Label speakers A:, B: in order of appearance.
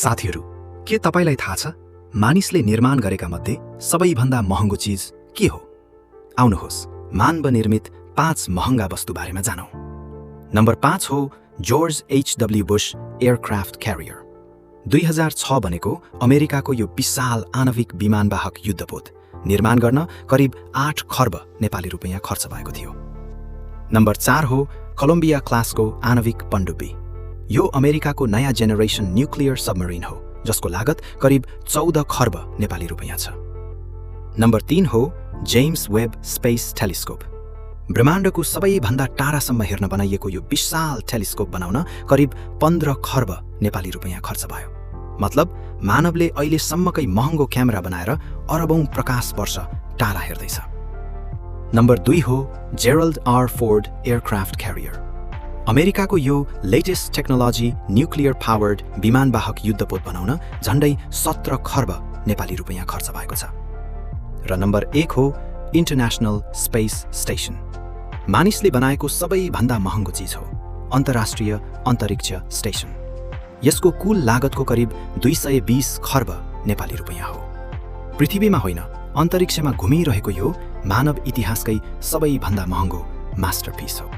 A: साथीहरू, के तपाईलाई थाहा छ मानिसले निर्माण गरेका मध्ये सबैभन्दा महँगो चीज के हो? आउनुहोस् मानव निर्मित 5 महँगा वस्तु बारेमा जानौं। नम्बर 5 हो George H.W. Bush aircraft career. 2006 भनेको अमेरिकाको यो विशाल आणविक विमानवाहक युद्धपोत निर्माण गर्न करिब 8 खर्ब नेपाली रुपैयाँ खर्च भएको थियो। नम्बर 4 हो कोलम्बिया क्लासको आणविक पनडुब्बी। यो अमेरिकाको नयाँ जेनेरेसन न्युक्लियर सबमरिन हो जसको लागत करिब 14 खर्ब नेपाली रुपैयाँ छ। नम्बर 3 हो जेम्स वेब स्पेस टेलिस्कोप। ब्रह्माण्डको सबैभन्दा टाढासम्म हेर्न बनाइएको यो विशाल टेलिस्कोप बनाउन करिब 15 खर्ब नेपाली रुपैयाँ खर्च भयो। मतलब मानवले अहिलेसम्मकै महँगो क्यामेरा बनाएर अरबौं प्रकाश वर्ष टाढा हेर्दैछ। नम्बर 2 हो Gerald R Ford aircraft career. अमेरिकाको यो लेटेस्ट टेक्नोलोजी न्युक्लियर पावर्ड विमानवाहक युद्धपोत बनाउन झन्डै 17 खर्ब नेपाली रुपैयाँ खर्च भएको छ। र नम्बर 1 हो इन्टरनेसनल स्पेस स्टेसन। मानिसले बनाएको सबैभन्दा महँगो चीज हो अन्तर्राष्ट्रिय अन्तरिक्ष स्टेसन। यसको कुल लागतको करिब 220 खर्ब नेपाली रुपैयाँ हो। पृथ्वीमा होइन, अन्तरिक्षमा घुमिरहेको यो मानव इतिहासकै सबैभन्दा महँगो मास्टरपिस हो।